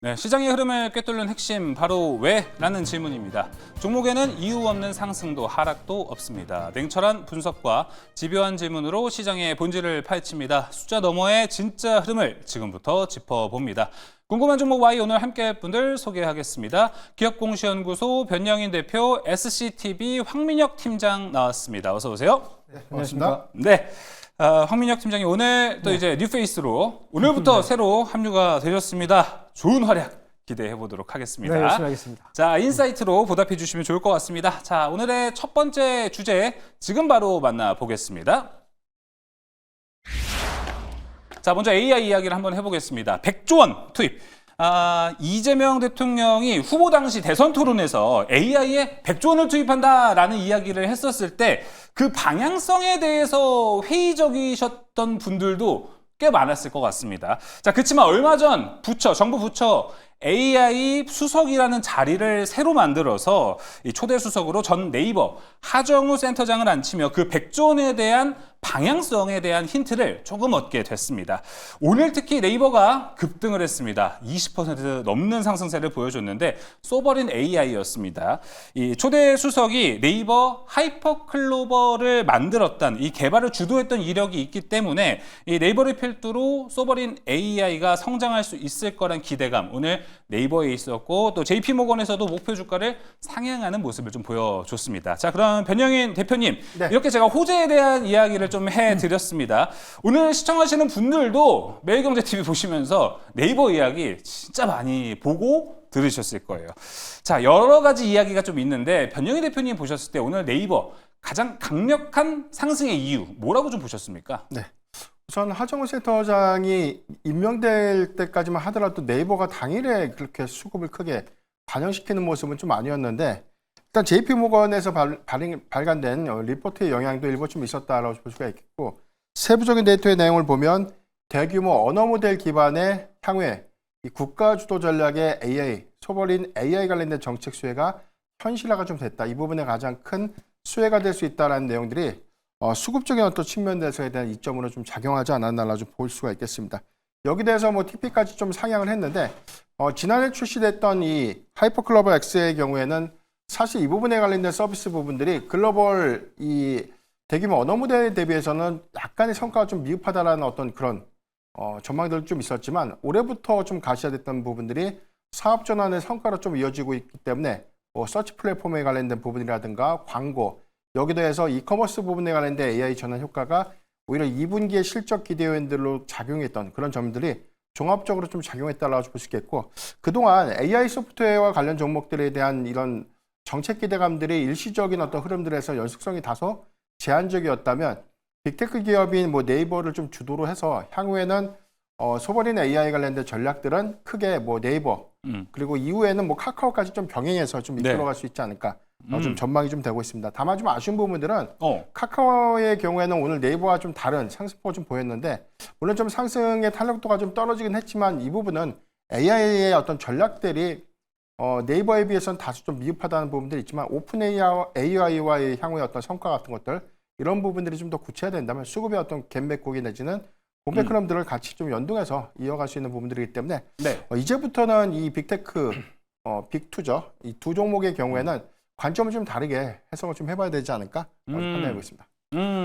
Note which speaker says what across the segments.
Speaker 1: 네, 시장의 흐름을 꿰뚫는 핵심 바로 왜라는 질문입니다. 종목에는 이유 없는 상승도 하락도 없습니다. 냉철한 분석과 집요한 질문으로 시장의 본질을 파헤칩니다. 숫자 너머의 진짜 흐름을 지금부터 짚어봅니다. 궁금한 종목 Y 오늘 함께할 분들 소개하겠습니다. 기업공시연구소 변영인 대표, SCTV 황민혁 팀장 나왔습니다. 어서 오세요.
Speaker 2: 네, 반갑습니다.
Speaker 1: 네. 황민혁 팀장이 오늘 또 이제 뉴페이스로 오늘부터 새로 합류가 되셨습니다. 좋은 활약 기대해 보도록 하겠습니다.
Speaker 2: 네, 열심히 하겠습니다.
Speaker 1: 자, 인사이트로 보답해 주시면 좋을 것 같습니다. 자, 오늘의 첫 번째 주제 지금 바로 만나보겠습니다. 자, 먼저 AI 이야기를 한번 해보겠습니다. 100조 원 투입. 이재명 대통령이 후보 당시 대선 토론에서 AI에 100조 원을 투입한다라는 이야기를 했었을 때 그 방향성에 대해서 회의적이셨던 분들도 꽤 많았을 것 같습니다. 자, 그렇지만 얼마 전 정부 부처 AI 수석이라는 자리를 새로 만들어서 이 초대 수석으로 전 네이버 하정우 센터장을 앉히며 그 100조 원에 대한 방향성에 대한 힌트를 조금 얻게 됐습니다. 오늘 특히 네이버가 급등을 했습니다. 20% 넘는 상승세를 보여줬는데 소버린 AI였습니다. 이 초대 수석이 네이버 하이퍼클로버를 만들었던 이 개발을 주도했던 이력이 있기 때문에 이 네이버를 필두로 소버린 AI가 성장할 수 있을 거란 기대감 오늘 네이버에 있었고 또 JP모건에서도 목표 주가를 상향하는 모습을 좀 보여줬습니다. 자, 그럼 변영인 대표님,
Speaker 2: 네.
Speaker 1: 이렇게 제가 호재에 대한 이야기를 좀 해드렸습니다. 오늘 시청하시는 분들도 매일경제TV 보시면서 네이버 이야기 진짜 많이 보고 들으셨을 거예요. 자, 여러 가지 이야기가 좀 있는데 변영인 대표님 보셨을 때 오늘 네이버 가장 강력한 상승의 이유 뭐라고 좀 보셨습니까?
Speaker 2: 네. 우선 하정우 센터장이 임명될 때까지만 하더라도 네이버가 당일에 그렇게 수급을 크게 반영시키는 모습은 좀 아니었는데 일단 JP모건에서 발간된 리포트의 영향도 일부 좀 있었다라고 볼 수가 있겠고 세부적인 데이터의 내용을 보면 대규모 언어 모델 기반의 향후에 이 국가 주도 전략의 AI, 소버린 AI 관련된 정책 수혜가 현실화가 좀 됐다. 이 부분에 가장 큰 수혜가 될 수 있다라는 내용들이 수급적인 어떤 측면에서에 대한 이점으로 좀 작용하지 않았나라 좀 볼 수가 있겠습니다. 여기 대해서 뭐 TP까지 좀 상향을 했는데 지난해 출시됐던 이 하이퍼클로버 X의 경우에는 사실 이 부분에 관련된 서비스 부분들이 글로벌 이 대규모 언어 모델에 대비해서는 약간의 성과가 좀 미흡하다라는 어떤 그런 전망들도 좀 있었지만 올해부터 좀 가시화됐던 부분들이 사업 전환의 성과로 좀 이어지고 있기 때문에 서치 플랫폼에 관련된 부분이라든가 광고 여기 더해서 이커머스 부분에 관련된 AI 전환 효과가 오히려 2분기의 실적 기대 요인들로 작용했던 그런 점들이 종합적으로 좀 작용했다라고 볼 수 있겠고 그동안 AI 소프트웨어와 관련 종목들에 대한 이런 정책 기대감들이 일시적인 어떤 흐름들에서 연속성이 다소 제한적이었다면 빅테크 기업인 뭐 네이버를 좀 주도로 해서 향후에는 소버린 AI 관련된 전략들은 크게 뭐 네이버 그리고 이후에는 뭐 카카오까지 좀 병행해서 좀 이끌어갈 수 있지 않을까 좀 전망이 좀 되고 있습니다. 다만 좀 아쉬운 부분들은 카카오의 경우에는 오늘 네이버와 좀 다른 상승폭을 좀 보였는데 물론 좀 상승의 탄력도가 좀 떨어지긴 했지만 이 부분은 AI의 어떤 전략들이 네이버에 비해서는 다소 좀 미흡하다는 부분들이 있지만 오픈 AI와의 향후의 어떤 성과 같은 것들 이런 부분들이 좀 더 구체화된다면 수급의 어떤 갭맥고기 내지는 공백 흐름들을 같이 좀 연동해서 이어갈 수 있는 부분들이기 때문에 이제부터는 이 빅테크, 빅투죠. 이 두 종목의 경우에는 관점을 좀 다르게 해석을 좀 해봐야 되지 않을까 판단하고 있습니다.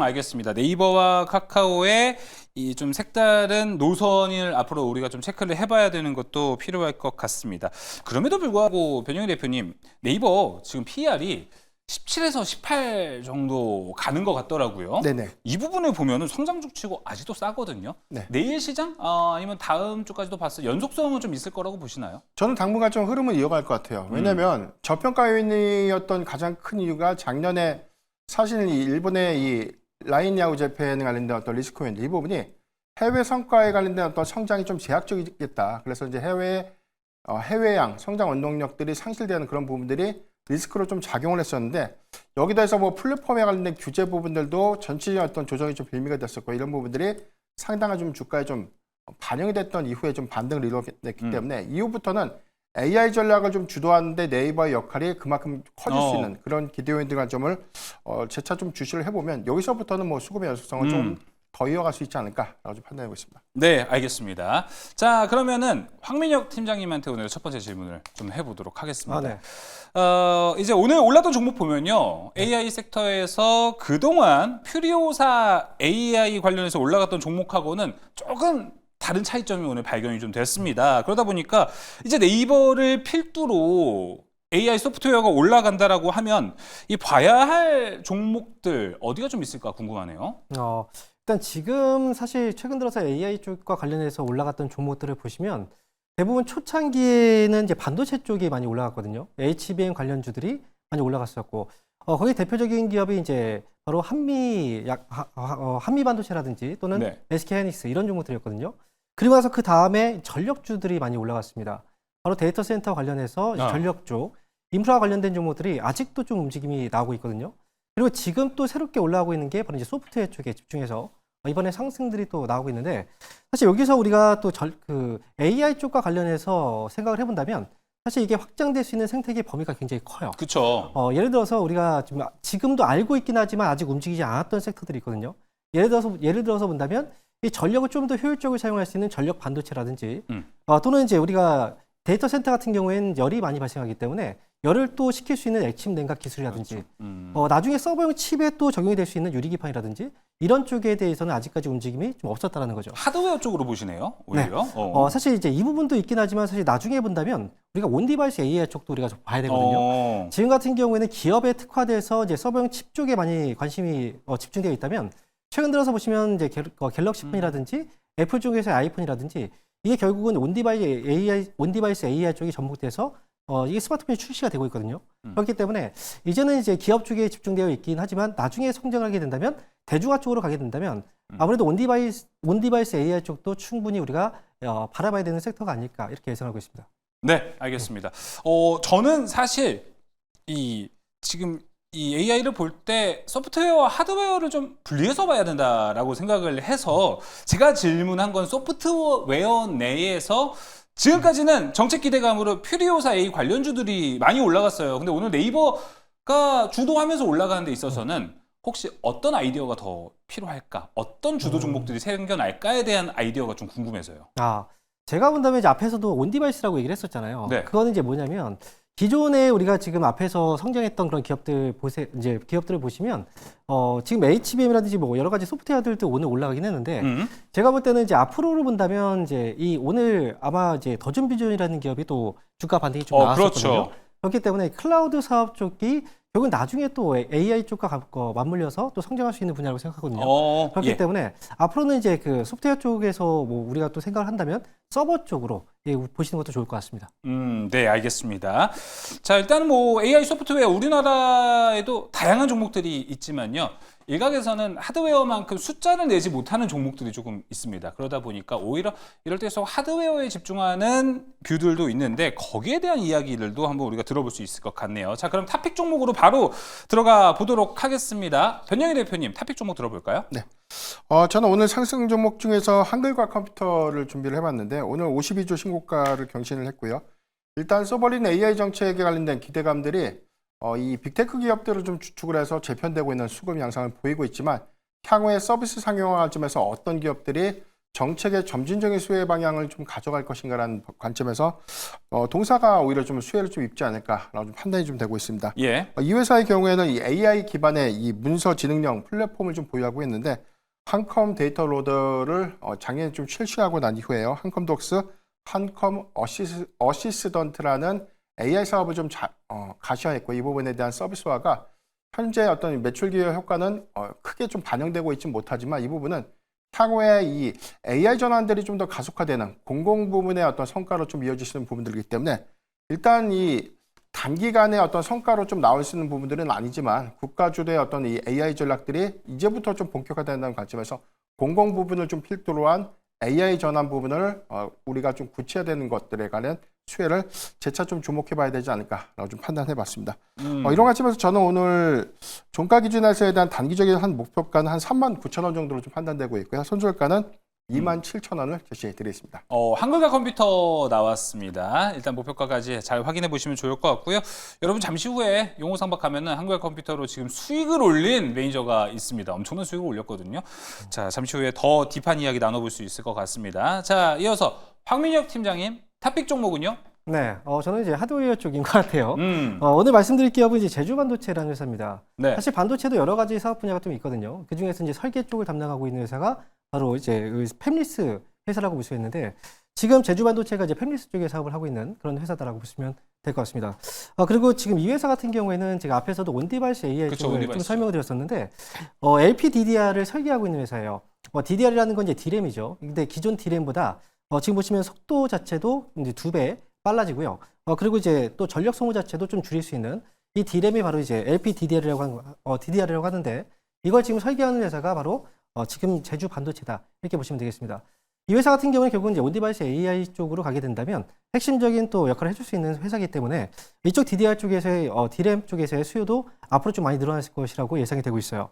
Speaker 1: 알겠습니다. 네이버와 카카오의 이 좀 색다른 노선을 앞으로 우리가 좀 체크를 해봐야 되는 것도 필요할 것 같습니다. 그럼에도 불구하고 변영희 대표님, 네이버 지금 PER이 17에서 18 정도 가는 것 같더라고요.
Speaker 2: 네네.
Speaker 1: 이 부분을 보면은 성장주 치고 아직도 싸거든요.
Speaker 2: 네.
Speaker 1: 내일 시장 아니면 다음 주까지도 봤을 연속성은 좀 있을 거라고 보시나요?
Speaker 2: 저는 당분간 좀 흐름을 이어갈 것 같아요. 왜냐하면 저평가 요인이었던 가장 큰 이유가 작년에 사실 이 일본의 이 라인 야후 재팬 관련된 어떤 리스크 요인 이 부분이 해외 성과에 관련된 어떤 성장이 좀 제약적이겠다. 그래서 이제 해외양 성장 원동력들이 상실되는 그런 부분들이 리스크로 좀 작용을 했었는데 여기다 해서 뭐 플랫폼에 관련된 규제 부분들도 전체적인 어떤 조정이 좀 빌미가 됐었고 이런 부분들이 상당한 좀 주가에 좀 반영이 됐던 이후에 좀 반등을 이뤄냈기 때문에 이후부터는 AI 전략을 좀 주도하는데 네이버의 역할이 그만큼 커질 수 있는 그런 기대 요인들 관점을 재차 좀 주시를 해보면 여기서부터는 뭐 수급의 연속성을 좀 더 이어갈 수 있지 않을까라고 좀 판단해 보겠습니다.
Speaker 1: 네, 알겠습니다. 자, 그러면은 황민혁 팀장님한테 오늘 첫 번째 질문을 좀 해보도록 하겠습니다.
Speaker 3: 네.
Speaker 1: 이제 오늘 올랐던 종목 보면요. AI 섹터에서 그동안 퓨리오사 AI 관련해서 올라갔던 종목하고는 조금 다른 차이점이 오늘 발견이 좀 됐습니다. 그러다 보니까 이제 네이버를 필두로 AI 소프트웨어가 올라간다라고 하면 이 봐야 할 종목들 어디가 좀 있을까 궁금하네요.
Speaker 3: 일단 지금 사실 최근 들어서 AI 쪽과 관련해서 올라갔던 종목들을 보시면 대부분 초창기에는 이제 반도체 쪽이 많이 올라갔거든요. HBM 관련주들이 많이 올라갔었고, 거기 대표적인 기업이 이제 바로 한미 반도체라든지 또는
Speaker 1: 네.
Speaker 3: SK 하이닉스 이런 종목들이었거든요. 그리고 나서 그 다음에 전력주들이 많이 올라갔습니다. 바로 데이터 센터 관련해서 전력 쪽, 인프라 관련된 종목들이 아직도 좀 움직임이 나오고 있거든요. 그리고 지금 또 새롭게 올라가고 있는 게 바로 이제 소프트웨어 쪽에 집중해서 이번에 상승들이 또 나오고 있는데, 사실 여기서 우리가 또 AI 쪽과 관련해서 생각을 해본다면 사실 이게 확장될 수 있는 생태계 범위가 굉장히 커요.
Speaker 1: 그렇죠.
Speaker 3: 예를 들어서 우리가 지금도 알고 있긴 하지만 아직 움직이지 않았던 섹터들이 있거든요. 예를 들어서 본다면 이 전력을 좀 더 효율적으로 사용할 수 있는 전력 반도체라든지 또는 이제 우리가 데이터 센터 같은 경우에는 열이 많이 발생하기 때문에 열을 또 식힐 수 있는 액침 냉각 기술이라든지 나중에 서버용 칩에 또 적용이 될 수 있는 유리기판이라든지 이런 쪽에 대해서는 아직까지 움직임이 좀 없었다라는 거죠.
Speaker 1: 하드웨어 쪽으로 보시네요. 오히려.
Speaker 3: 사실 이제 이 부분도 있긴 하지만 사실 나중에 본다면 우리가 온디바이스 AI 쪽도 우리가 좀 봐야 되거든요. 지금 같은 경우에는 기업에 특화돼서 이제 서버용 칩 쪽에 많이 관심이 집중되어 있다면 최근 들어서 보시면 이제 갤럭시 폰이라든지 애플 쪽에서의 아이폰이라든지 이게 결국은 온디바이스 AI 쪽이 접목돼서 이게 스마트폰이 출시가 되고 있거든요. 그렇기 때문에 이제는 이제 기업 쪽에 집중되어 있긴 하지만 나중에 성장을 하게 된다면 대중화 쪽으로 가게 된다면 아무래도 온디바이스 AI 쪽도 충분히 우리가 바라봐야 되는 섹터가 아닐까 이렇게 예상하고 있습니다.
Speaker 1: 네, 알겠습니다. 저는 사실 지금 이 AI를 볼 때 소프트웨어와 하드웨어를 좀 분리해서 봐야 된다라고 생각을 해서 제가 질문한 건 소프트웨어 내에서 지금까지는 정책 기대감으로 퓨리오사 A 관련주들이 많이 올라갔어요. 근데 오늘 네이버가 주도하면서 올라가는 데 있어서는 혹시 어떤 아이디어가 더 필요할까? 어떤 주도 종목들이 생겨날까에 대한 아이디어가 좀 궁금해서요.
Speaker 3: 제가 본다면 이제 앞에서도 온디바이스라고 얘기를 했었잖아요.
Speaker 1: 네.
Speaker 3: 그거는 이제 뭐냐면 기존에 우리가 지금 앞에서 성장했던 그런 기업들을 보시면 지금 HBM이라든지 뭐 여러 가지 소프트웨어들도 오늘 올라가긴 했는데 제가 볼 때는 이제 앞으로를 본다면 이제 오늘 아마 이제 더준비전이라는 기업이 또 주가 반등이 좀 나왔었거든요.
Speaker 1: 그렇죠.
Speaker 3: 그렇기 때문에 클라우드 사업 쪽이 결국은 나중에 또 AI 쪽과 맞물려서 또 성장할 수 있는 분야라고 생각하거든요. 그렇기 때문에 앞으로는 이제 그 소프트웨어 쪽에서 뭐 우리가 또 생각을 한다면 서버 쪽으로 보시는 것도 좋을 것 같습니다.
Speaker 1: 네, 알겠습니다. 자, 일단 뭐 AI 소프트웨어 우리나라에도 다양한 종목들이 있지만요. 일각에서는 하드웨어만큼 숫자를 내지 못하는 종목들이 조금 있습니다. 그러다 보니까 오히려 이럴 때서 하드웨어에 집중하는 뷰들도 있는데 거기에 대한 이야기들도 한번 우리가 들어볼 수 있을 것 같네요. 자, 그럼 탑픽 종목으로 바로 들어가 보도록 하겠습니다. 변영희 대표님, 탑픽 종목 들어볼까요?
Speaker 2: 네. 저는 오늘 상승 종목 중에서 한글과 컴퓨터를 준비를 해봤는데 오늘 52조 신고가를 경신을 했고요. 일단 서버린 AI 정책에 관련된 기대감들이 이 빅테크 기업들을 좀 주축을 해서 재편되고 있는 수급 양상을 보이고 있지만 향후에 서비스 상용화 관점에서 어떤 기업들이 정책의 점진적인 수혜 방향을 좀 가져갈 것인가라는 관점에서 동사가 오히려 좀 수혜를 좀 입지 않을까라고 좀 판단이 좀 되고 있습니다.
Speaker 1: 예.
Speaker 2: 이 회사의 경우에는 이 AI 기반의 이 문서 지능형 플랫폼을 좀 보유하고 있는데 한컴 데이터 로더를 작년에 좀 실시하고 난 이후에요. 한컴독스, 한컴 어시스던트라는 AI 사업을 좀 가시화했고 이 부분에 대한 서비스화가 현재 어떤 매출 기여 효과는 크게 좀 반영되고 있지 못하지만 이 부분은 향후에 이 AI 전환들이 좀 더 가속화되는 공공 부문의 어떤 성과로 좀 이어지시는 부분들이기 때문에 일단 이 단기간에 어떤 성과로 좀 나올 수 있는 부분들은 아니지만 국가 주도의 어떤 이 AI 전략들이 이제부터 좀 본격화된다는 관점에서 공공 부분을 좀 필두로 한 AI 전환 부분을 우리가 좀 구체화되는 것들에 관한 수혜를 재차 좀 주목해봐야 되지 않을까라고 좀 판단해봤습니다. 이런 관점에서 저는 오늘 종가 기준에서에 대한 단기적인 한 목표가는 한 39,000원 정도로 좀 판단되고 있고요. 손절가는 27,000원을 제시해 드리겠습니다.
Speaker 1: 한글과 컴퓨터 나왔습니다. 일단 목표가까지 잘 확인해 보시면 좋을 것 같고요. 여러분 잠시 후에 용호상박하면은 한글과 컴퓨터로 지금 수익을 올린 매니저가 있습니다. 엄청난 수익을 올렸거든요. 자, 잠시 후에 더 딥한 이야기 나눠볼 수 있을 것 같습니다. 자, 이어서 황민혁 팀장님, 탑픽 종목은요?
Speaker 3: 네, 저는 이제 하드웨어 쪽인 것 같아요.
Speaker 1: 음,
Speaker 3: 오늘 말씀드릴 기업은 이제 제주반도체라는 회사입니다.
Speaker 1: 네.
Speaker 3: 사실 반도체도 여러 가지 사업 분야가 좀 있거든요. 그 중에서 이제 설계 쪽을 담당하고 있는 회사가 바로 이제 팹리스 회사라고 볼 수 있는데 지금 제주반도체가 이제 팹리스 쪽에 사업을 하고 있는 그런 회사다라고 보시면 될 것 같습니다. 그리고 지금 이 회사 같은 경우에는 제가 앞에서도 온디바이스 AI
Speaker 1: 그쵸,
Speaker 3: 쪽을
Speaker 1: 온디바이스.
Speaker 3: 좀 설명을 드렸었는데 LPDDR을 설계하고 있는 회사예요. DDR이라는 건 이제 D램이죠. 근데 기존 D램보다 지금 보시면 속도 자체도 이제 2배 빨라지고요. 그리고 이제 또 전력 소모 자체도 좀 줄일 수 있는 이 D램이 바로 이제 DDR이라고 하는데 이걸 지금 설계하는 회사가 바로 지금 제주 반도체다 이렇게 보시면 되겠습니다. 이 회사 같은 경우는 결국은 이제 온디바이스 AI 쪽으로 가게 된다면 핵심적인 또 역할을 해줄 수 있는 회사이기 때문에 이쪽 DDR 쪽에서의 D램 쪽에서의 수요도 앞으로 좀 많이 늘어날 것이라고 예상이 되고 있어요.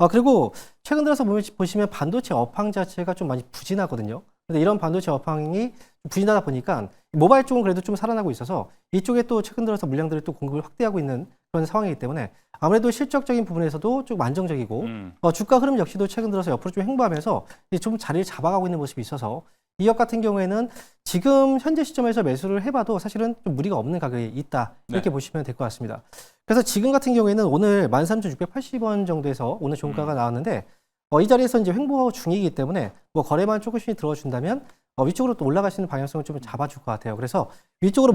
Speaker 3: 그리고 최근 들어서 보시면 반도체 업황 자체가 좀 많이 부진하거든요. 근데 이런 반도체 업황이 부진하다 보니까 모바일 쪽은 그래도 좀 살아나고 있어서 이쪽에 또 최근 들어서 물량들을 또 공급을 확대하고 있는 그런 상황이기 때문에 아무래도 실적적인 부분에서도 좀 안정적이고 주가 흐름 역시도 최근 들어서 옆으로 좀 횡보하면서 이제 좀 자리를 잡아가고 있는 모습이 있어서 이 역 같은 경우에는 지금 현재 시점에서 매수를 해봐도 사실은 좀 무리가 없는 가격이 있다 이렇게 보시면 될 것 같습니다. 그래서 지금 같은 경우에는 오늘 13,680원 정도에서 오늘 종가가 나왔는데 이 자리에서 이제 횡보 중이기 때문에 뭐 거래만 조금씩 들어준다면 위쪽으로 또 올라갈 수 있는 방향성을 좀 잡아줄 것 같아요. 그래서 위쪽으로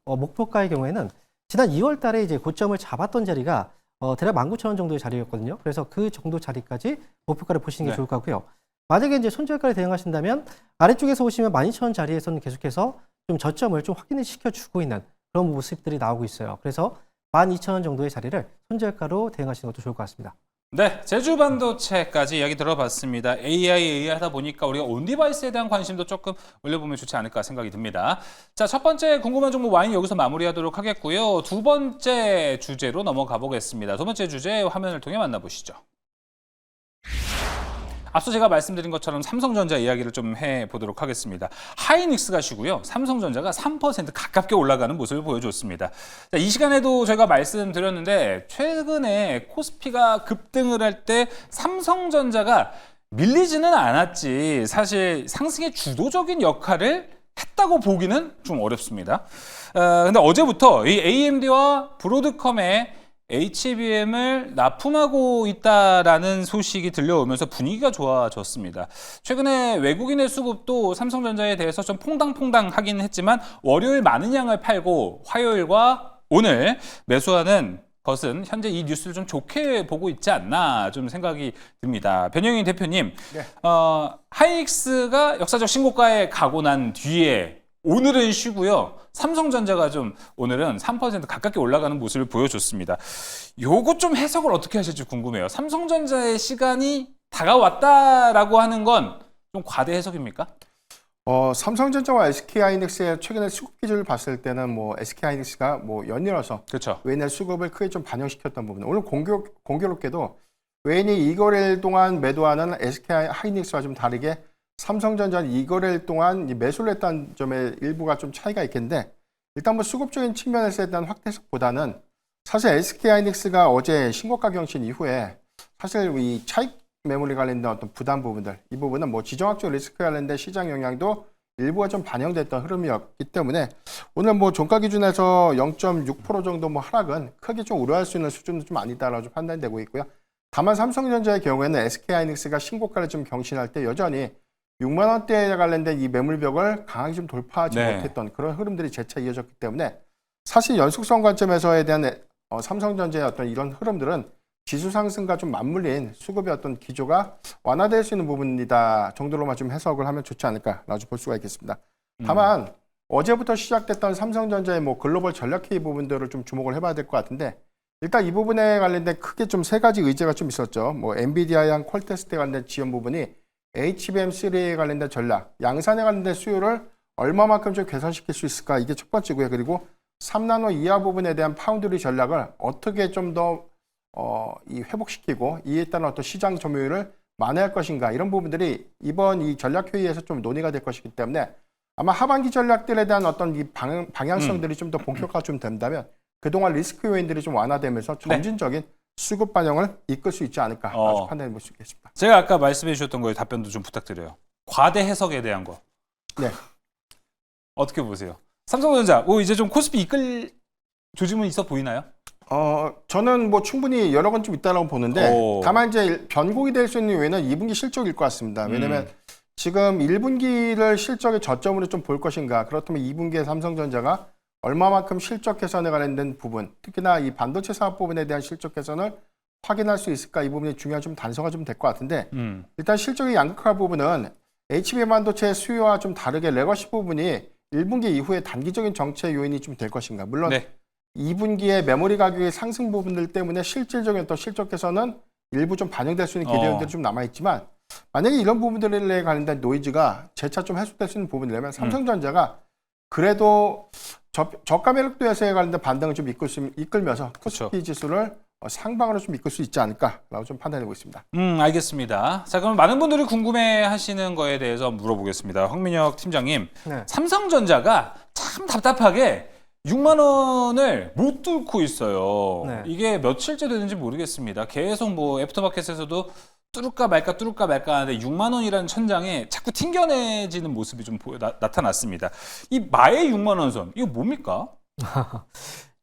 Speaker 3: 목표가의 경우에는 지난 2월 달에 이제 고점을 잡았던 자리가 대략 19,000원 정도의 자리였거든요. 그래서 그 정도 자리까지 목표가를 보시는 게 좋을 것 같고요. 만약에 이제 손절가를 대응하신다면 아래쪽에서 보시면 12,000원 자리에서는 계속해서 좀 저점을 좀 확인을 시켜주고 있는 그런 모습들이 나오고 있어요. 그래서 12,000원 정도의 자리를 손절가로 대응하시는 것도 좋을 것 같습니다.
Speaker 1: 네, 제주 반도체까지 이야기 들어봤습니다. AI 하다 보니까 우리가 온디바이스에 대한 관심도 조금 올려보면 좋지 않을까 생각이 듭니다. 자, 첫 번째 궁금한 종목 와인 여기서 마무리하도록 하겠고요. 두 번째 주제로 넘어가 보겠습니다. 두 번째 주제 화면을 통해 만나보시죠. 앞서 제가 말씀드린 것처럼 삼성전자 이야기를 좀 해보도록 하겠습니다. 하이닉스가시고요. 삼성전자가 3% 가깝게 올라가는 모습을 보여줬습니다. 자, 이 시간에도 제가 말씀드렸는데 최근에 코스피가 급등을 할 때 삼성전자가 밀리지는 않았지 사실 상승의 주도적인 역할을 했다고 보기는 좀 어렵습니다. 근데 어제부터 이 AMD와 브로드컴의 HBM을 납품하고 있다라는 소식이 들려오면서 분위기가 좋아졌습니다. 최근에 외국인의 수급도 삼성전자에 대해서 좀 퐁당퐁당하긴 했지만 월요일 많은 양을 팔고 화요일과 오늘 매수하는 것은 현재 이 뉴스를 좀 좋게 보고 있지 않나 좀 생각이 듭니다. 변영인 대표님,
Speaker 2: 네.
Speaker 1: 하이닉스가 역사적 신고가에 가고 난 뒤에 오늘은 쉬고요. 삼성전자가 좀 오늘은 3% 가깝게 올라가는 모습을 보여줬습니다. 요거 좀 해석을 어떻게 하실지 궁금해요. 삼성전자의 시간이 다가왔다라고 하는 건 좀 과대 해석입니까?
Speaker 2: 삼성전자와 SK하이닉스의 최근의 수급 기준을 봤을 때는 뭐 SK하이닉스가 뭐 연이어서
Speaker 1: 그렇죠.
Speaker 2: 외인의 수급을 크게 좀 반영시켰던 부분. 오늘 공교롭게도 외인이 2거래일 동안 매도하는 SK하이닉스와 좀 다르게 삼성전자는 2거래일 동안 매수를 했다는 점에 일부가 좀 차이가 있겠는데 일단 뭐 수급적인 측면에서 일단 확대해석보다는 사실 SK하이닉스가 어제 신고가 경신 이후에 사실 이 차익 매물에 관련된 어떤 부담 부분들 이 부분은 뭐 지정학적 리스크 관련된 시장 영향도 일부가 좀 반영됐던 흐름이었기 때문에 오늘 뭐 종가 기준에서 0.6% 정도 뭐 하락은 크게 좀 우려할 수 있는 수준도 좀 아니다라고 판단되고 있고요. 다만 삼성전자의 경우에는 SK하이닉스가 신고가를 좀 경신할 때 여전히 6만 원대에 관련된 이 매물벽을 강하게 좀 돌파하지 못했던 그런 흐름들이 재차 이어졌기 때문에 사실 연속성 관점에서에 대한 삼성전자의 어떤 이런 흐름들은 지수 상승과 좀 맞물린 수급의 어떤 기조가 완화될 수 있는 부분이다 정도로만 좀 해석을 하면 좋지 않을까라고 볼 수가 있겠습니다. 다만 어제부터 시작됐던 삼성전자의 뭐 글로벌 전략 회의 부분들을 좀 주목을 해봐야 될 것 같은데 일단 이 부분에 관련된 크게 좀 세 가지 의제가 좀 있었죠. 뭐 엔비디아랑 퀄테스트에 관련된 지원 부분이 HBM3에 관련된 전략, 양산에 관련된 수요를 얼마만큼 좀 개선시킬 수 있을까 이게 첫 번째고요. 그리고 3나노 이하 부분에 대한 파운드리 전략을 어떻게 좀 더 회복시키고 이에 따른 어떤 시장 점유율을 만회할 것인가 이런 부분들이 이번 이 전략회의에서 좀 논의가 될 것이기 때문에 아마 하반기 전략들에 대한 어떤 이 방향성들이 좀 더 본격화 좀 된다면 그동안 리스크 요인들이 좀 완화되면서 점진적인 수급 반영을 이끌 수 있지 않을까 아주 판단해 볼 수 있겠습니다.
Speaker 1: 제가 아까 말씀해 주셨던 거에 답변도 좀 부탁드려요. 과대 해석에 대한 거.
Speaker 2: 네.
Speaker 1: 어떻게 보세요? 삼성전자 이제 좀 코스피 이끌 조짐은 있어 보이나요?
Speaker 2: 저는 뭐 충분히 여러 건 좀 있다고 보는데 다만 이제 변곡이 될 수 있는 요인은 2분기 실적일 것 같습니다. 왜냐하면 지금 1분기를 실적의 저점으로 좀 볼 것인가 그렇다면 2분기에 삼성전자가 얼마만큼 실적 개선에 관련된 부분 특히나 이 반도체 사업 부분에 대한 실적 개선을 확인할 수 있을까 이 부분이 중요한 좀 단서가 좀 될 것 같은데 일단 실적이 양극화 부분은 HBM 반도체 수요와 좀 다르게 레거시 부분이 1분기 이후에 단기적인 정체 요인이 좀 될 것인가 물론 2분기에 메모리 가격의 상승 부분들 때문에 실질적인 어떤 실적 개선은 일부 좀 반영될 수 있는 기대감들이 좀 남아있지만 만약에 이런 부분들에 관련된 노이즈가 재차 좀 해소될 수 있는 부분이라면 삼성전자가 그래도 저가 매력도에서에 관련된 반등을 좀 이끌면서 코스피 지수를 상방으로 좀 이끌 수 있지 않을까라고 좀 판단하고 있습니다.
Speaker 1: 알겠습니다. 자, 그럼 많은 분들이 궁금해하시는 거에 대해서 물어보겠습니다. 황민혁 팀장님, 삼성전자가 참 답답하게 6만 원을 못 뚫고 있어요. 이게 며칠째 되는지 모르겠습니다. 계속 뭐 애프터마켓에서도 뚫을까 말까 하는데 6만 원이라는 천장에 자꾸 튕겨내지는 모습이 좀 나타났습니다. 이 마의 6만 원 선, 이거 뭡니까?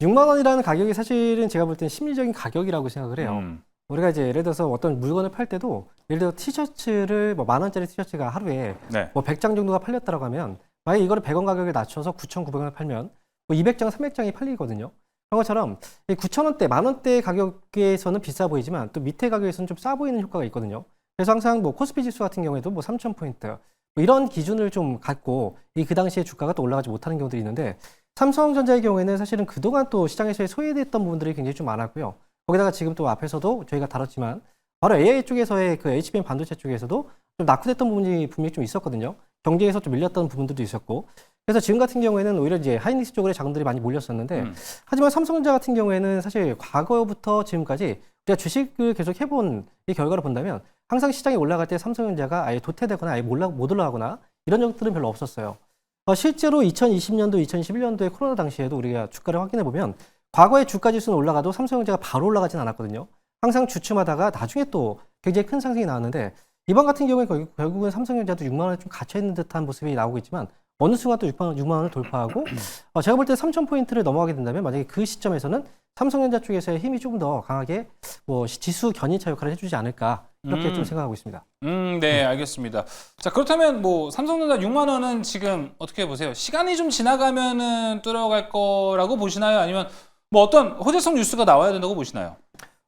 Speaker 3: 6만 원이라는 가격이 사실은 제가 볼 때는 심리적인 가격이라고 생각을 해요. 우리가 이제 예를 들어서 어떤 물건을 팔 때도 예를 들어 티셔츠를 뭐 10,000원짜리 티셔츠가 하루에 뭐 100장 정도가 팔렸다고 하면 만약에 이거를 100원 가격에 낮춰서 9,900원에 팔면 뭐 200장, 300장이 팔리거든요. 그런 것처럼 9,000원대, 만원대 가격에서는 비싸 보이지만 또 밑에 가격에서는 좀 싸 보이는 효과가 있거든요. 그래서 항상 뭐 코스피 지수 같은 경우에도 뭐 3,000포인트 뭐 이런 기준을 좀 갖고 그 당시에 주가가 또 올라가지 못하는 경우들이 있는데 삼성전자의 경우에는 사실은 그동안 또 시장에서의 소외됐던 부분들이 굉장히 좀 많았고요. 거기다가 지금 또 앞에서도 저희가 다뤘지만 바로 AI 쪽에서의 그 HBM 반도체 쪽에서도 좀 낙후됐던 부분이 분명히 좀 있었거든요. 경제에서 좀 밀렸던 부분들도 있었고 그래서 지금 같은 경우에는 오히려 이제 하이닉스 쪽으로 자금들이 많이 몰렸었는데 하지만 삼성전자 같은 경우에는 사실 과거부터 지금까지 우리가 주식을 계속 해본 이 결과를 본다면 항상 시장이 올라갈 때 삼성전자가 아예 도태되거나 아예 못 올라가거나 이런 적들은 별로 없었어요. 실제로 2020년도, 2021년도에 코로나 당시에도 우리가 주가를 확인해 보면 과거에 주가 지수는 올라가도 삼성전자가 바로 올라가진 않았거든요. 항상 주춤하다가 나중에 또 굉장히 큰 상승이 나왔는데 이번 같은 경우에 결국은 삼성전자도 6만 원에 좀 갇혀있는 듯한 모습이 나오고 있지만 어느 순간 또 6만 원을 돌파하고 제가 볼 때 3,000포인트를 넘어가게 된다면 만약에 그 시점에서는 삼성전자 쪽에서의 힘이 조금 더 강하게 뭐 지수 견인차 역할을 해주지 않을까 이렇게 좀 생각하고 있습니다.
Speaker 1: 네, 알겠습니다. 자, 그렇다면 뭐 삼성전자 6만 원은 지금 어떻게 보세요? 시간이 좀 지나가면은 뚫어갈 거라고 보시나요? 아니면 뭐 어떤 호재성 뉴스가 나와야 된다고 보시나요?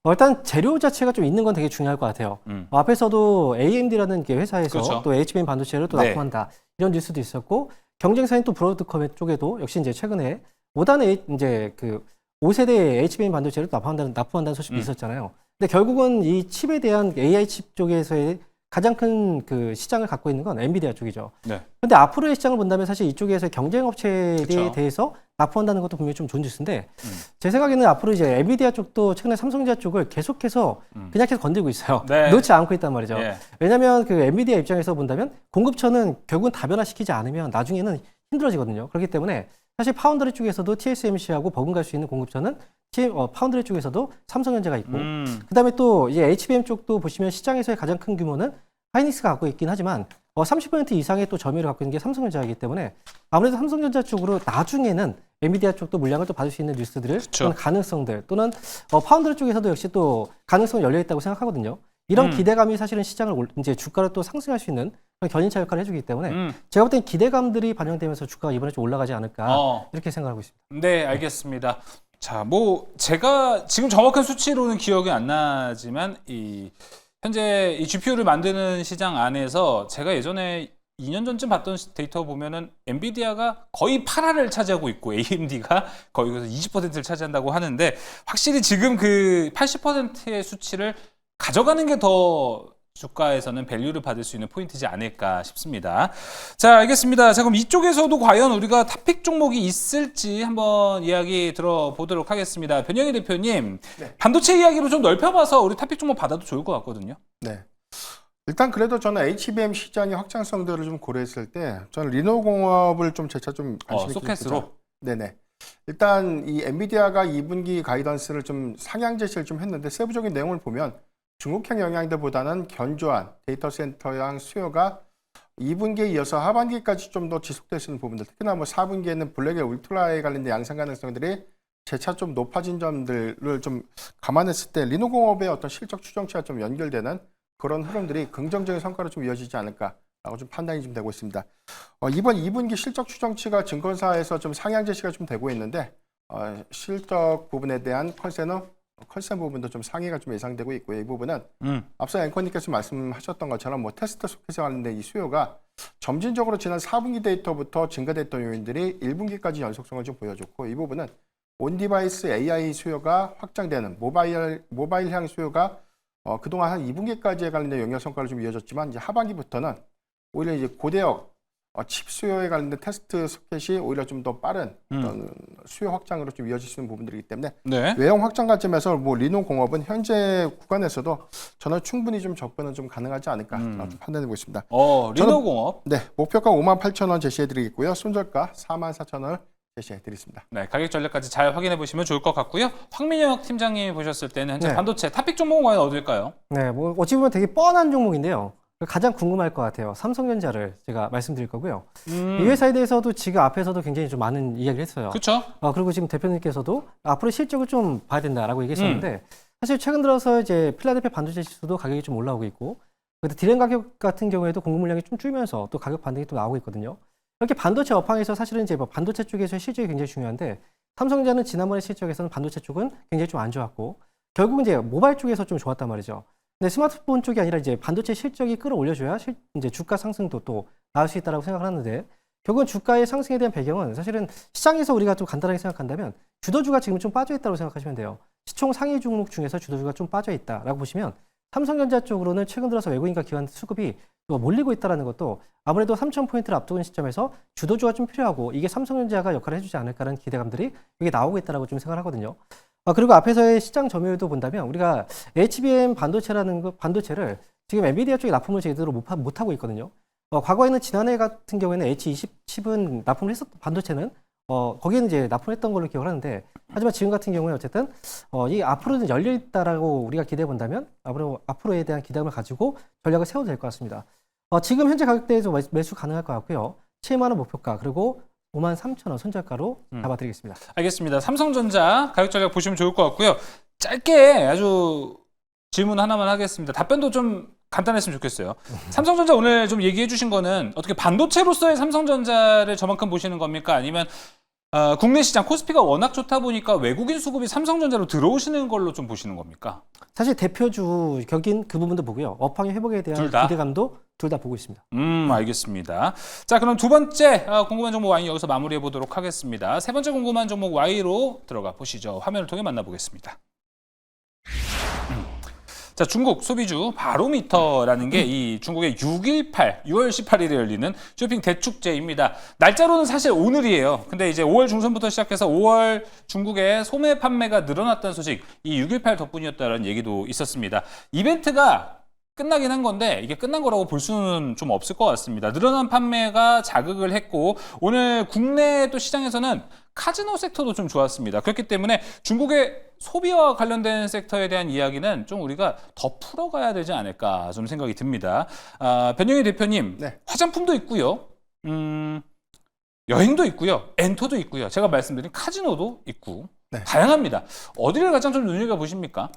Speaker 3: 일단 재료 자체가 좀 있는 건 되게 중요할 것 같아요. 앞에서도 AMD라는 회사에서 또 HBM 반도체를 또 납품한다 이런 뉴스도 있었고 경쟁사인 또 브로드컴 쪽에도 역시 이제 최근에 5단에 이제 그 5세대 HBM 반도체를 납품한다는 소식도 있었잖아요. 근데 결국은 이 칩에 대한 AI 칩 쪽에서의 가장 큰 그 시장을 갖고 있는 건 엔비디아 쪽이죠. 그런데 앞으로의 시장을 본다면 사실 이쪽에서 경쟁 업체에 대해서 납품한다는 것도 분명히 좀 좋은 뉴스인데 제 생각에는 앞으로 이제 엔비디아 쪽도 최근에 삼성전자 쪽을 계속해서 그냥 계속 건들고 있어요. 놓지 않고 있단 말이죠. 왜냐하면 그 엔비디아 입장에서 본다면 공급처는 결국은 다변화시키지 않으면 나중에는 힘들어지거든요. 그렇기 때문에 사실 파운드리 쪽에서도 TSMC하고 버금갈 수 있는 공급처는 파운드리 쪽에서도 삼성전자가 있고 그다음에 또 이제 HBM 쪽도 보시면 시장에서의 가장 큰 규모는 하이닉스가 갖고 있긴 하지만 30% 이상의 또 점유율을 갖고 있는 게 삼성전자이기 때문에 아무래도 삼성전자 쪽으로 나중에는 엔비디아 쪽도 물량을 또 받을 수 있는 뉴스들을 또는 가능성들 또는 파운드리 쪽에서도 역시 또 가능성이 열려 있다고 생각하거든요. 이런 기대감이 사실은 시장을 이제 주가를 또 상승할 수 있는 그런 견인차 역할을 해주기 때문에 제가 볼 땐 기대감들이 반영되면서 주가가 이번에 좀 올라가지 않을까 이렇게 생각하고 있습니다.
Speaker 1: 네, 알겠습니다. 자, 뭐 제가 지금 정확한 수치로는 기억이 안 나지만 현재 이 GPU를 만드는 시장 안에서 제가 예전에 2년 전쯤 봤던 데이터 보면은 엔비디아가 거의 8할을 차지하고 있고 AMD가 거의 20%를 차지한다고 하는데 확실히 지금 그 80%의 수치를 가져가는 게 더 주가에서는 밸류를 받을 수 있는 포인트지 않을까 싶습니다. 자, 알겠습니다. 자, 그럼 이쪽에서도 과연 우리가 탑픽 종목이 있을지 한번 이야기 들어보도록 하겠습니다. 변영희 대표님, 반도체 이야기로 좀 넓혀봐서 우리 탑픽 종목 받아도 좋을 것 같거든요.
Speaker 2: 네. 일단 그래도 저는 HBM 시장의 확장성들을 좀 고려했을 때 저는 리노공업을 좀 재차 좀 관심이
Speaker 1: 소켓으로?
Speaker 2: 네네. 일단 이 엔비디아가 2분기 가이던스를 좀 상향 제시를 좀 했는데 세부적인 내용을 보면 중국형 영향들보다는 견조한 데이터 센터형 수요가 2분기에 이어서 하반기까지 좀 더 지속될 수 있는 부분들, 특히나 뭐 4분기에는 블랙의 울트라에 관련된 양산 가능성들이 재차 좀 높아진 점들을 좀 감안했을 때 리노공업의 어떤 실적 추정치와 좀 연결되는 그런 흐름들이 긍정적인 성과로 좀 이어지지 않을까라고 좀 판단이 좀 되고 있습니다. 이번 2분기 실적 추정치가 증권사에서 좀 상향 제시가 좀 되고 있는데 실적 부분에 대한 컨센 부분도 좀 상회가 좀 예상되고 있고요. 이 부분은 앞서 앵커님께서 말씀하셨던 것처럼 뭐 테스트 소켓에 관련된 이 수요가 점진적으로 지난 4분기 데이터부터 증가됐던 요인들이 1분기까지 연속성을 좀 보여줬고, 이 부분은 온디바이스 AI 수요가 확장되는 모바일향 수요가 그동안 한 2분기까지에 관련된 영역 성과를 좀 이어졌지만 이제 하반기부터는 오히려 이제 고대역 칩 수요에 관련된 테스트 소켓이 오히려 좀 더 빠른 어떤 수요 확장으로 좀 이어질 수 있는 부분들이기 때문에
Speaker 1: 네.
Speaker 2: 외형 확장 관점에서 뭐 리노공업은 현재 구간에서도 저는 충분히 좀 접근은 좀 가능하지 않을까 좀 판단해보고 있습니다.
Speaker 1: 리노공업.
Speaker 2: 네, 목표가 58,000원 제시해드리겠고요. 손절가 44,000원을 제시해드리겠습니다.
Speaker 1: 네, 가격 전략까지 잘 확인해 보시면 좋을 것 같고요. 황민혁 팀장님이 보셨을 때는 현재
Speaker 3: 네.
Speaker 1: 반도체 탑픽 종목은 과연 어딜까요?
Speaker 3: 네, 뭐 어찌 보면 되게 뻔한 종목인데요. 가장 궁금할 것 같아요. 삼성전자를 제가 말씀드릴 거고요. 이 회사에 대해서도 지금 앞에서도 굉장히 좀 많은 이야기를 했어요.
Speaker 1: 그렇죠.
Speaker 3: 그리고 지금 대표님께서도 앞으로 실적을 좀 봐야 된다라고 얘기했었는데 사실 최근 들어서 이제 필라델피아 반도체 지수도 가격이 좀 올라오고 있고, 근데 디램 가격 같은 경우에도 공급 물량이 좀 줄면서 또 가격 반등이 또 나오고 있거든요. 이렇게 반도체 업황에서 사실은 이제 뭐 반도체 쪽에서의 실적이 굉장히 중요한데, 삼성전자는 지난번에 실적에서는 반도체 쪽은 굉장히 좀 안 좋았고 결국은 이제 모바일 쪽에서 좀 좋았단 말이죠. 근데 스마트폰 쪽이 아니라 이제 반도체 실적이 끌어올려줘야 이제 주가 상승도 또 나올 수 있다라고 생각을 하는데, 결국은 주가의 상승에 대한 배경은 사실은 시장에서 우리가 좀 간단하게 생각한다면 주도주가 지금 좀 빠져 있다고 생각하시면 돼요. 시총 상위 종목 중에서 주도주가 좀 빠져 있다라고 보시면 삼성전자 쪽으로는 최근 들어서 외국인과 기관 수급이 또 몰리고 있다는 것도 아무래도 3,000포인트를 앞두는 시점에서 주도주가 좀 필요하고 이게 삼성전자가 역할을 해주지 않을까라는 기대감들이 여기 나오고 있다고 좀 생각을 하거든요. 그리고 앞에서의 시장 점유율도 본다면 우리가 HBM 반도체를 지금 엔비디아 쪽에 납품을 제대로 못하고 있거든요. 과거에는 지난해 같은 경우에는 H20 칩은 납품을 했었던 반도체는 거기에는 이제 납품을 했던 걸로 기억을 하는데, 하지만 지금 같은 경우에 어쨌든 이 앞으로는 열려 있다라고 우리가 기대해 본다면 앞으로에 대한 기대감을 가지고 전략을 세워도 될 것 같습니다. 지금 현재 가격대에서 매수 가능할 것 같고요. 7만 원 목표가 그리고 53,000원 손절가로 잡아드리겠습니다.
Speaker 1: 알겠습니다. 삼성전자 가격 전략 보시면 좋을 것 같고요. 짧게 아주 질문 하나만 하겠습니다. 답변도 좀 간단했으면 좋겠어요. 삼성전자 오늘 좀 얘기해 주신 거는 어떻게 반도체로서의 삼성전자를 저만큼 보시는 겁니까? 아니면 국내 시장 코스피가 워낙 좋다 보니까 외국인 수급이 삼성전자로 들어오시는 걸로 좀 보시는 겁니까?
Speaker 3: 사실 대표주 격인 그 부분도 보고요. 업황의 회복에 대한 기대감도 둘 다 보고 있습니다.
Speaker 1: 알겠습니다. 자, 그럼 두 번째 궁금한 종목 Y 여기서 마무리해 보도록 하겠습니다. 세 번째 궁금한 종목 Y로 들어가 보시죠. 화면을 통해 만나보겠습니다. 자, 중국 소비주 바로미터라는 게 이 중국의 6.18, 6월 18일에 열리는 쇼핑 대축제입니다. 날짜로는 사실 오늘이에요. 근데 이제 5월 중순부터 시작해서 5월 중국의 소매 판매가 늘어났다는 소식, 이 6.18 덕분이었다는 얘기도 있었습니다. 이벤트가 끝나긴 한 건데 이게 끝난 거라고 볼 수는 좀 없을 것 같습니다. 늘어난 판매가 자극을 했고 오늘 국내 또 시장에서는 카지노 섹터도 좀 좋았습니다. 그렇기 때문에 중국의 소비와 관련된 섹터에 대한 이야기는 좀 우리가 더 풀어가야 되지 않을까 좀 생각이 듭니다. 변영희 대표님,
Speaker 2: 네.
Speaker 1: 화장품도 있고요. 여행도 있고요. 엔터도 있고요. 제가 말씀드린 카지노도 있고
Speaker 2: 네.
Speaker 1: 다양합니다. 어디를 가장 좀 눈여겨보십니까?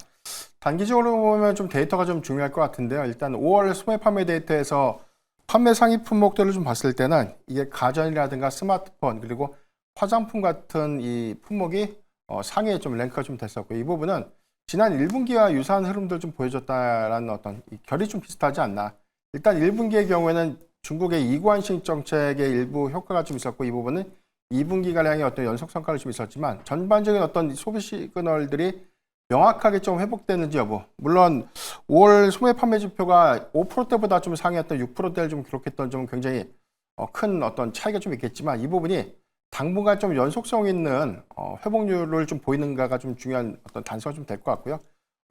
Speaker 2: 단기적으로 보면 좀 데이터가 좀 중요할 것 같은데요. 일단 5월 소매 판매 데이터에서 판매 상위 품목들을 좀 봤을 때는 이게 가전이라든가 스마트폰 그리고 화장품 같은 이 품목이 상위에 좀 랭크가 좀 됐었고, 이 부분은 지난 1분기와 유사한 흐름들 좀 보여줬다라는 어떤 결이 좀 비슷하지 않나. 일단 1분기의 경우에는 중국의 이관식 정책의 일부 효과가 좀 있었고, 이 부분은 2분기가량의 어떤 연속 성과를 좀 있었지만 전반적인 어떤 소비 시그널들이 명확하게 좀 회복되는지 여부. 물론 5월 소매 판매 지표가 5%대보다 좀 상회했던 6%대를 좀 기록했던 좀 굉장히 큰 어떤 차이가 좀 있겠지만, 이 부분이 당분간 좀 연속성 있는 회복률을 좀 보이는가가 좀 중요한 어떤 단서가 좀 될 것 같고요.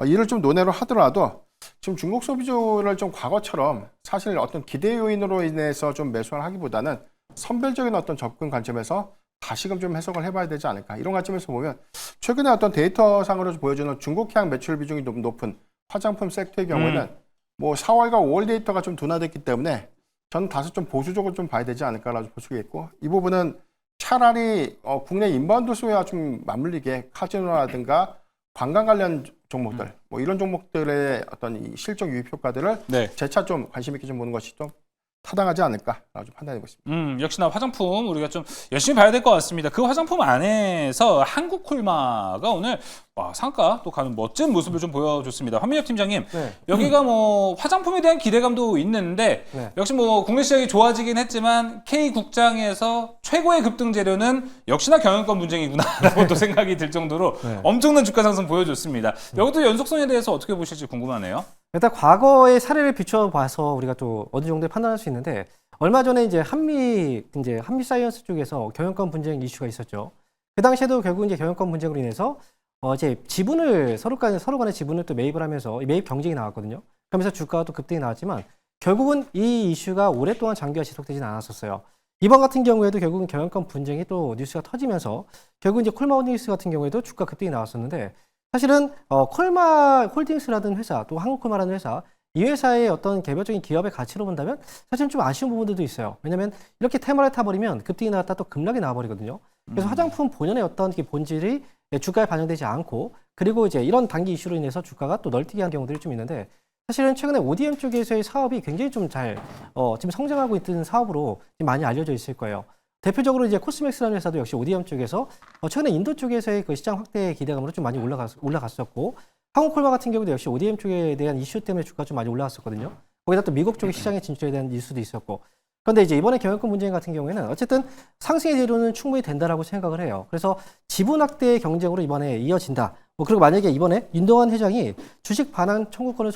Speaker 2: 이를 좀 논외로 하더라도 지금 중국 소비주를 좀 과거처럼 사실 어떤 기대 요인으로 인해서 좀 매수를 하기보다는 선별적인 어떤 접근 관점에서 다시금 좀 해석을 해봐야 되지 않을까. 이런 관점에서 보면 최근에 어떤 데이터상으로 보여주는 중국향 매출 비중이 좀 높은 화장품 섹터의 경우에는 뭐 4월과 5월 데이터가 좀 둔화됐기 때문에 저는 다소 좀 보수적으로 좀 봐야 되지 않을까라고 볼 수가 있고, 이 부분은 차라리 국내 인바운드 수요와 좀 맞물리게 카지노라든가 관광 관련 종목들, 뭐 이런 종목들의 어떤 이 실적 유입 효과들을
Speaker 1: 네.
Speaker 2: 재차 좀 관심 있게 좀 보는 것이 좀 타당하지 않을까라고 좀 판단하고 있습니다.
Speaker 1: 역시나 화장품 우리가 좀 열심히 봐야 될 것 같습니다. 그 화장품 안에서 한국콜마가 오늘 상가 또 가는 멋진 모습을 좀 보여줬습니다. 황민혁 팀장님,
Speaker 3: 네.
Speaker 1: 여기가 뭐 화장품에 대한 기대감도 있는데
Speaker 3: 네.
Speaker 1: 역시 뭐 국내 시장이 좋아지긴 했지만 K 국장에서 최고의 급등 재료는 역시나 경영권 분쟁이구나라고 또 생각이 들 정도로
Speaker 3: 네.
Speaker 1: 엄청난 주가 상승 보여줬습니다. 여기도 연속성에 대해서 어떻게 보실지 궁금하네요.
Speaker 3: 일단 과거의 사례를 비춰봐서 우리가 또 어느 정도 판단할 수 있는데, 얼마 전에 이제 한미 사이언스 쪽에서 경영권 분쟁 이슈가 있었죠. 그 당시에도 결국 이제 경영권 분쟁으로 인해서 이제 지분을 서로 간의 지분을 또 매입을 하면서 매입 경쟁이 나왔거든요. 그러면서 주가가 또 급등이 나왔지만 결국은 이 이슈가 오랫동안 장기화 지속되지는 않았었어요. 이번 같은 경우에도 결국은 경영권 분쟁이 또 뉴스가 터지면서 결국 이제 콜마 홀딩스 같은 경우에도 주가 급등이 나왔었는데, 사실은 콜마 홀딩스라는 회사, 또 한국콜마라는 회사, 이 회사의 어떤 개별적인 기업의 가치로 본다면 사실 좀 아쉬운 부분들도 있어요. 왜냐하면 이렇게 테마를 타버리면 급등이 나왔다 또 급락이 나와버리거든요. 그래서 화장품 본연의 어떤 본질이 주가에 반영되지 않고, 그리고 이제 이런 단기 이슈로 인해서 주가가 또 널뛰게 한 경우들이 좀 있는데, 사실은 최근에 ODM 쪽에서의 사업이 굉장히 좀 지금 성장하고 있는 사업으로 많이 알려져 있을 거예요. 대표적으로 이제 코스맥스라는 회사도 역시 ODM 쪽에서 최근에 인도 쪽에서의 그 시장 확대 기대감으로 좀 많이 올라갔었고, 한국콜마 같은 경우도 역시 ODM 쪽에 대한 이슈 때문에 주가가 좀 많이 올라왔었거든요. 거기다 또 미국 쪽의 시장에 진출에 대한 뉴스도 있었고. 그런데 이제 이번에 경영권 분쟁 같은 경우에는 어쨌든 상승의 재료는 충분히 된다라고 생각을 해요. 그래서 지분 확대의 경쟁으로 이번에 이어진다. 그리고 만약에 이번에 윤동환 회장이 주식 반환 청구권을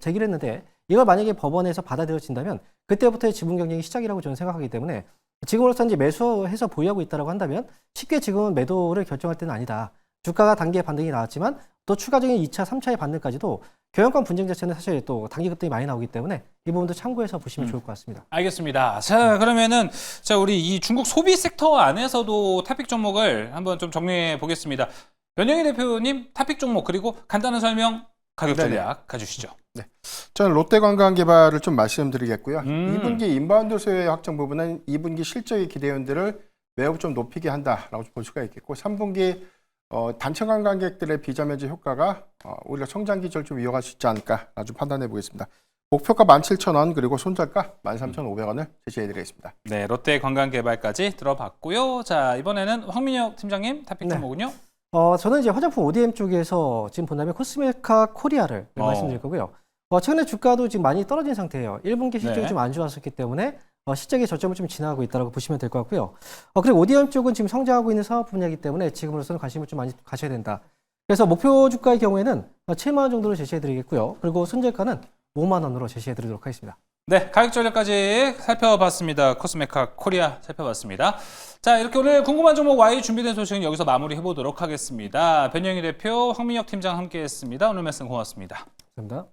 Speaker 3: 제기를 했는데, 이걸 만약에 법원에서 받아들여진다면 그때부터의 지분 경쟁이 시작이라고 저는 생각하기 때문에, 지금으로서 이제 매수해서 보유하고 있다고 한다면 쉽게 지금은 매도를 결정할 때는 아니다. 주가가 단기에 반등이 나왔지만 또 추가적인 2차, 3차의 반등까지도 경영권 분쟁 자체는 사실 또 단기 급등이 많이 나오기 때문에 이 부분도 참고해서 보시면 좋을 것 같습니다.
Speaker 1: 알겠습니다. 자, 그러면은 우리 이 중국 소비 섹터 안에서도 탑픽 종목을 한번 좀 정리해 보겠습니다. 변영희 대표님 탑픽 종목 그리고 간단한 설명, 가격 전략 가주시죠.
Speaker 2: 네. 저는 롯데관광개발을 좀 말씀드리겠고요. 2분기 인바운드 수요의 확정 부분은 2분기 실적의 기대원들을 매우 좀 높이게 한다라고 볼 수가 있겠고, 3분기 단체 관광객들의 비자 면제 효과가 오히려 성장 기조를 좀 이어갈 수 있지 않을까라고 좀 판단해 보겠습니다. 목표가 17,000원, 그리고 손절가 13,500원을 제시해 드리겠습니다.
Speaker 1: 네, 롯데 관광개발까지 들어봤고요. 자, 이번에는 황민혁 팀장님 탑픽 종목은요?
Speaker 3: 저는 이제 화장품 ODM 쪽에서 지금 본다면 코스메카 코리아를 말씀드릴 거고요. 최근에 주가도 지금 많이 떨어진 상태예요. 1분기 실적이
Speaker 1: 네.
Speaker 3: 좀 안 좋았었기 때문에 실적의 저점을 좀 지나가고 있다고 보시면 될 것 같고요. 그리고 ODM 쪽은 지금 성장하고 있는 사업 분야이기 때문에 지금으로서는 관심을 좀 많이 가셔야 된다. 그래서 목표 주가의 경우에는 7만 원 정도로 제시해 드리겠고요. 그리고 손절가는 5만 원으로 제시해 드리도록 하겠습니다.
Speaker 1: 네, 가격 전략까지 살펴봤습니다. 코스메카 코리아 살펴봤습니다. 자, 이렇게 오늘 궁금한 종목 Y 준비된 소식은 여기서 마무리해 보도록 하겠습니다. 변영희 대표, 황민혁 팀장 함께했습니다. 오늘 말씀 고맙습니다.
Speaker 3: 감사합니다.